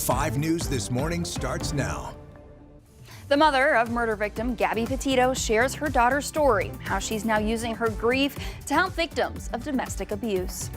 5 News This Morning starts now. The mother of murder victim Gabby Petito shares her daughter's story, how she's now using her grief to help victims of domestic abuse.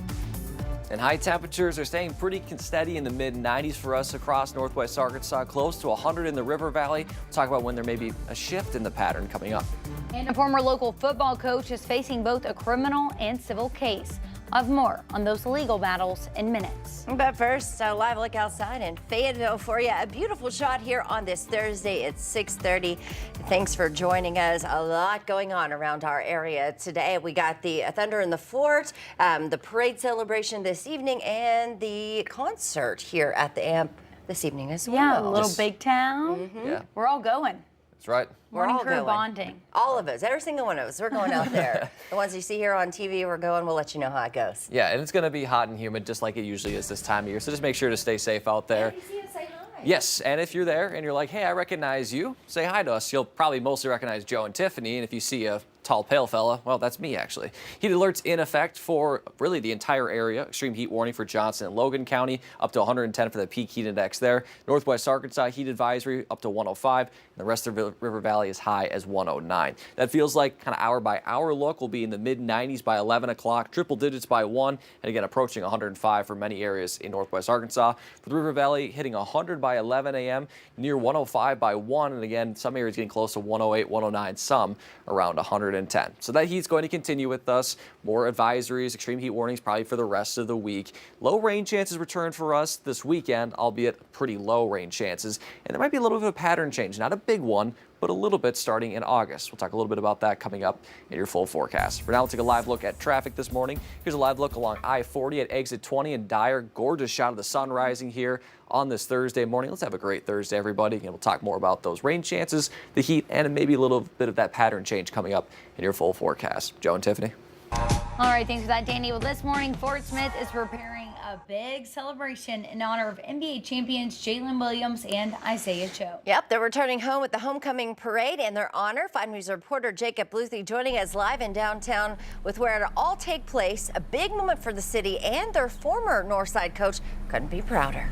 And high temperatures are staying pretty steady in the mid-90s for us across northwest Arkansas, close to 100 in the River Valley. We'll talk about when there may be a shift in the pattern coming up. And a former local football coach is facing both a criminal and civil case. I'll have more on those legal battles in minutes. But first, a live look outside in Fayetteville for you. A beautiful shot here on this Thursday at 6:30. Thanks for joining us. A lot going on around our area today. We got the Thunder in the Fort, the parade celebration this evening, and the concert here at the AMP this evening as well. Yeah, a little big town. Yeah, We're all going. that's right. Morning all crew going. bonding. All of us, every single one of us, we're going out there. The ones you see here on TV, we're going. We'll let you know how it goes. Yeah, and it's going to be hot and humid just like it usually is this time of year, so just make sure to stay safe out there. If you see us, say hi. Yes, and if you're there and you're like, hey, I recognize you, say hi to us. You'll probably mostly recognize Joe and Tiffany, and if you see a tall, pale fella, well, that's me, actually. Heat alerts in effect for really the entire area. Extreme heat warning for Johnson and Logan County, up to 110 for the peak heat index there. Northwest Arkansas heat advisory up to 105, and the rest of the River Valley is high as 109. That feels like kind of hour by hour look. Will be in the mid-90s by 11 o'clock, triple digits by 1, and again approaching 105 for many areas in Northwest Arkansas. For the River Valley, hitting 100 by 11 a.m., near 105 by 1, and again, some areas getting close to 108, 109, some around 110. So that heat's going to continue with us. More advisories, extreme heat warnings probably for the rest of the week. Low rain chances return for us this weekend, albeit pretty low rain chances. And there might be a little bit of a pattern change, not a big one, but a little bit starting in August. We'll talk a little bit about that coming up in your full forecast. For now, we'll take a live look at traffic this morning. Here's a live look along I-40 at exit 20 in Dyer. Gorgeous shot of the sun rising here on this Thursday morning. Let's have a great Thursday, everybody. And we'll talk more about those rain chances, the heat, and maybe a little bit of that pattern change coming up in your full forecast. Joe and Tiffany. All right, thanks for that, Danny. Well, this morning, Fort Smith is preparing a big celebration in honor of NBA champions Jaylin Williams and Isaiah Joe. Yep, they're returning home with the homecoming parade in their honor. 5 News reporter Jacob Luthi joining us live in downtown with where it all take place. A big moment for the city, and their former Northside coach couldn't be prouder.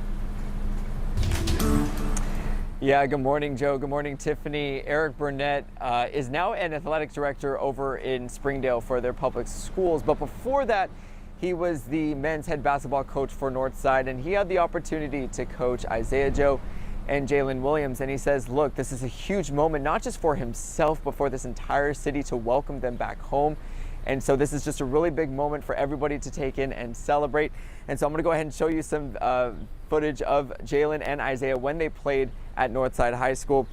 Yeah, good morning, Joe. Good morning, Tiffany. Eric Burnett is now an athletics director over in Springdale for their public schools. But before that, he was the men's head basketball coach for Northside, and he had the opportunity to coach Isaiah Joe and Jaylin Williams. And he says, look, this is a huge moment, not just for himself, but for this entire city to welcome them back home. And so this is just a really big moment for everybody to take in and celebrate. And so I'm going to go ahead and show you some footage of Jaylin and Isaiah when they played at Northside High School.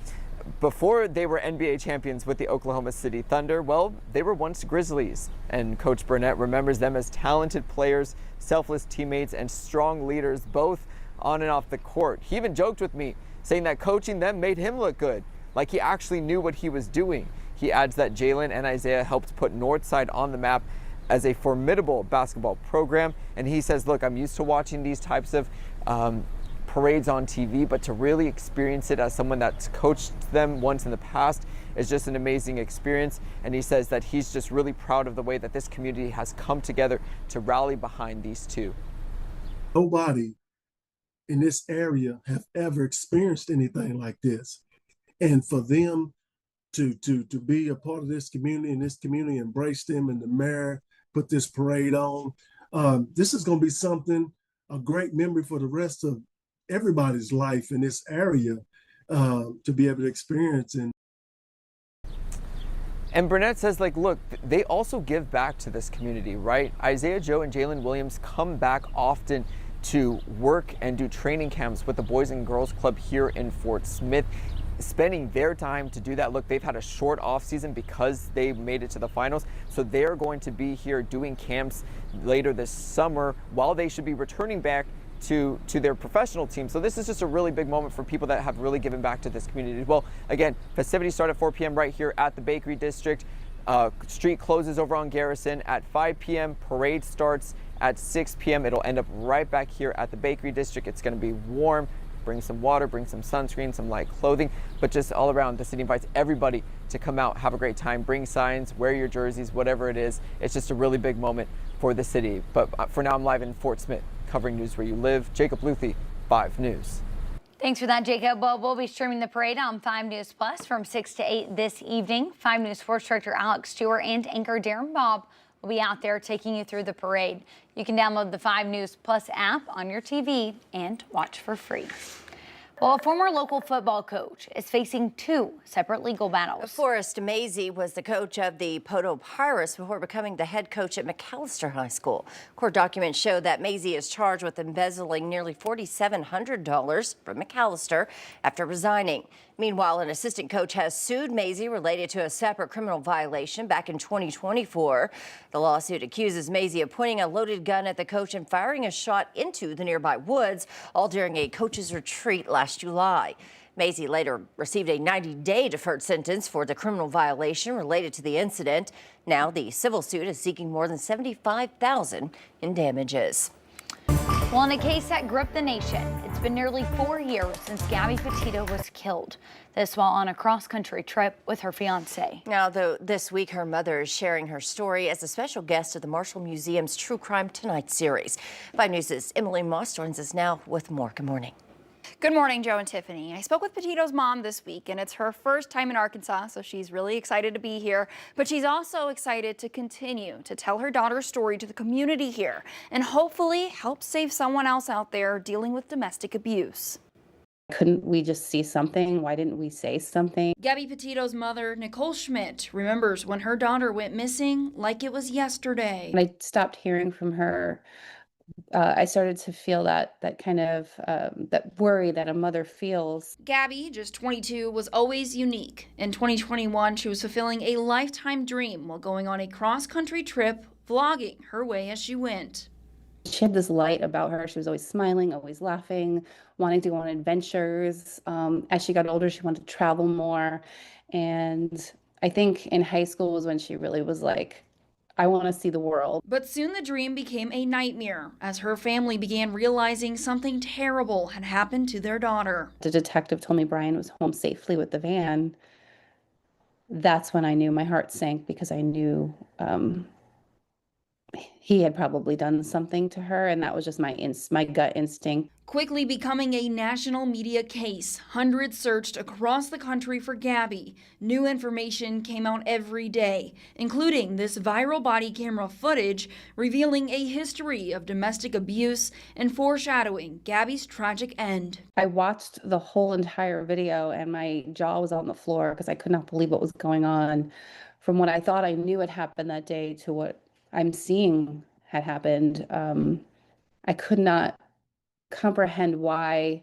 Before they were NBA champions with the Oklahoma City Thunder, well, they were once Grizzlies. And Coach Burnett remembers them as talented players, selfless teammates, and strong leaders, both on and off the court. He even joked with me, saying that coaching them made him look good, like he actually knew what he was doing. He adds that Jaylin and Isaiah helped put Northside on the map as a formidable basketball program. And he says, look, I'm used to watching these types of parades on TV, but to really experience it as someone that's coached them once in the past is just an amazing experience. And he says that he's just really proud of the way that this community has come together to rally behind these two. Nobody in this area have ever experienced anything like this. And for them to be a part of this community, and this community embrace them, and the mayor put this parade on, this is going to be something, a great memory for the rest of everybody's life in this area to be able to experience. And Burnett says, like, look, they also give back to this community, right? Isaiah Joe and Jaylin Williams come back often to work and do training camps with the Boys and Girls Club here in Fort Smith, spending their time to do that. Look, they've had a short off season because they made it to the finals. So they're going to be here doing camps later this summer while they should be returning back to their professional team. So this is just a really big moment for people that have really given back to this community. Well, again, festivities start at 4 p.m. right here at the Bakery District. Street closes over on Garrison at 5 p.m. Parade starts at 6 p.m. It'll end up right back here at the Bakery District. It's going to be warm. Bring some water, bring some sunscreen, some light clothing, but just all around, the city invites everybody to come out, have a great time, bring signs, wear your jerseys, whatever it is. It's just a really big moment for the city. But for now, I'm live in Fort Smith, covering news where you live. Jacob Luthi, 5 News. Thanks for that, Jacob. Well, we'll be streaming the parade on 5 News Plus from 6 to 8 this evening. 5 News Sports Director Alex Stewart and anchor Darren Bob will be out there taking you through the parade. You can download the 5 News Plus app on your TV and watch for free. Well, a former local football coach is facing 2 separate legal battles. Forrest Mazie was the coach of the Poto Pirates before becoming the head coach at McAllister High School. Court documents show that Mazie is charged with embezzling nearly $4,700 from McAllister after resigning. Meanwhile, an assistant coach has sued Mazie related to a separate criminal violation back in 2024. The lawsuit accuses Mazie of pointing a loaded gun at the coach and firing a shot into the nearby woods, all during a coach's retreat last July. Mazie later received a 90-day deferred sentence for the criminal violation related to the incident. Now the civil suit is seeking more than $75,000 in damages. Well, in a case that gripped the nation, it's been nearly 4 years since Gabby Petito was killed. This while on a cross-country trip with her fiance. Now, though, this week her mother is sharing her story as a special guest at the Marshall Museum's True Crime Tonight series. 5 News' Emily Moss joins us now with more. Good morning. Good morning, Joe and Tiffany. I spoke with Petito's mom this week, and it's her first time in Arkansas, so she's really excited to be here. But she's also excited to continue to tell her daughter's story to the community here and hopefully help save someone else out there dealing with domestic abuse. Couldn't we just see something? Why didn't we say something? Gabby Petito's mother, Nicole Schmidt, remembers when her daughter went missing like it was yesterday. When I stopped hearing from her, I started to feel that kind of that worry that a mother feels. Gabby, just 22, was always unique. In 2021, she was fulfilling a lifetime dream while going on a cross-country trip, vlogging her way as she went. She had this light about her. She was always smiling, always laughing, wanting to go on adventures. As she got older, she wanted to travel more. And I think in high school was when she really was like, I want to see the world. But soon the dream became a nightmare as her family began realizing something terrible had happened to their daughter. The detective told me Brian was home safely with the van. That's when I knew my heart sank, because I knew he had probably done something to her, and that was just my gut instinct. Quickly becoming a national media case, hundreds searched across the country for Gabby. New information came out every day, including this viral body camera footage revealing a history of domestic abuse and foreshadowing Gabby's tragic end. I watched the whole entire video and my jaw was on the floor because I could not believe what was going on. From what I thought I knew had happened that day to what I'm seeing had happened, I could not comprehend why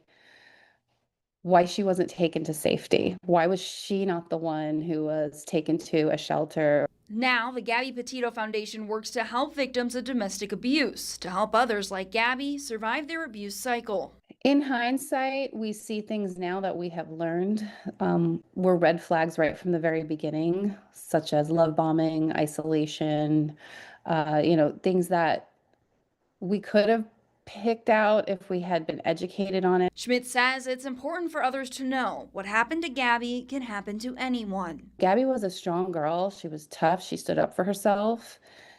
she wasn't taken to safety. Why was she not the one who was taken to a shelter? Now, the Gabby Petito Foundation works to help victims of domestic abuse, to help others like Gabby survive their abuse cycle. In hindsight, we see things now that we have learned were red flags right from the very beginning, such as love bombing, isolation, things that we could have picked out if we had been educated on it. Schmidt says it's important for others to know what happened to Gabby can happen to anyone. Gabby was a strong girl. She was tough. She stood up for herself.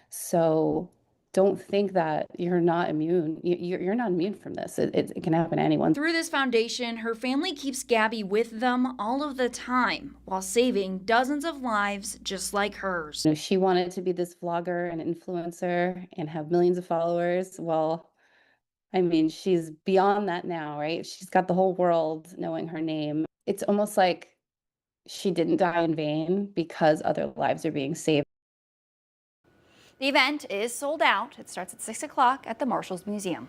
So don't think that you're not immune. You're not immune from this. It can happen to anyone. Through this foundation, her family keeps Gabby with them all of the time while saving dozens of lives just like hers. She wanted to be this vlogger and influencer and have millions of followers. Well, I mean, she's beyond that now, right? She's got the whole world knowing her name. It's almost like she didn't die in vain because other lives are being saved. The event is sold out. It starts at 6 o'clock at the Marshall's Museum.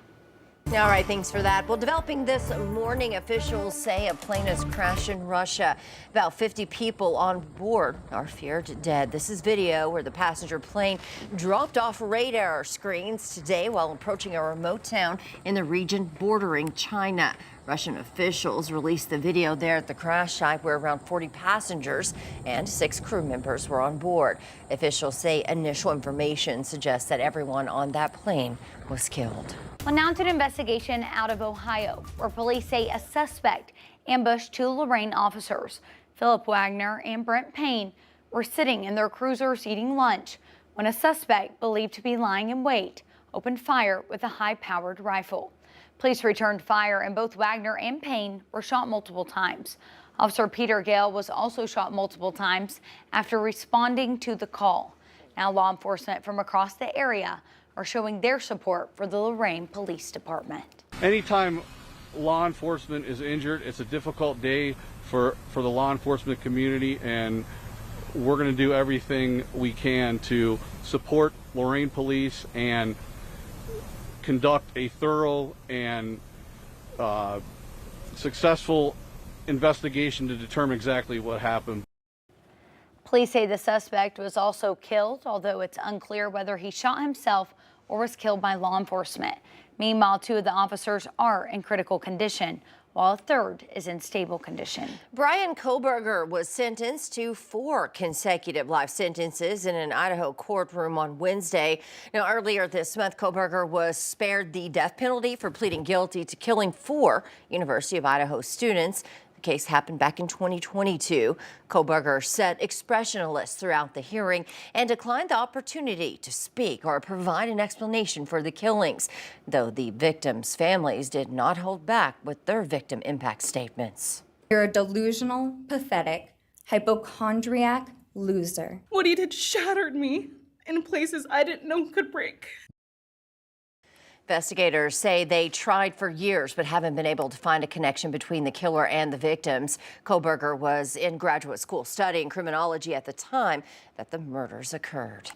All right, thanks for that. Well, developing this morning, officials say a plane has crashed in Russia. About 50 people on board are feared dead. This is video where the passenger plane dropped off radar screens today while approaching a remote town in the region bordering China. Russian officials released the video there at the crash site where around 40 passengers and 6 crew members were on board. Officials say initial information suggests that everyone on that plane was killed. Well, now to an investigation out of Ohio, where police say a suspect ambushed 2 Lorain officers. Philip Wagner and Brent Payne were sitting in their cruisers eating lunch when a suspect believed to be lying in wait opened fire with a high-powered rifle. Police returned fire and both Wagner and Payne were shot multiple times. Officer Peter Gale was also shot multiple times after responding to the call. Now law enforcement from across the area are showing their support for the Lorain Police Department. Anytime law enforcement is injured, it's a difficult day for the law enforcement community, and we're going to do everything we can to support Lorain Police and conduct a thorough and successful investigation to determine exactly what happened. Police say the suspect was also killed, although it's unclear whether he shot himself or was killed by law enforcement. Meanwhile, 2 of the officers are in critical condition, while a third is in stable condition. Brian Koberger was sentenced to 4 consecutive life sentences in an Idaho courtroom on Wednesday. Now, earlier this month, Koberger was spared the death penalty for pleading guilty to killing 4 University of Idaho students. The case happened back in 2022. Koberger sat expressionless throughout the hearing and declined the opportunity to speak or provide an explanation for the killings, though the victims' families did not hold back with their victim impact statements. You're a delusional, pathetic, hypochondriac loser. What he did shattered me in places I didn't know could break. Investigators say they tried for years but haven't been able to find a connection between the killer and the victims. Koberger was in graduate school studying criminology at the time that the murders occurred.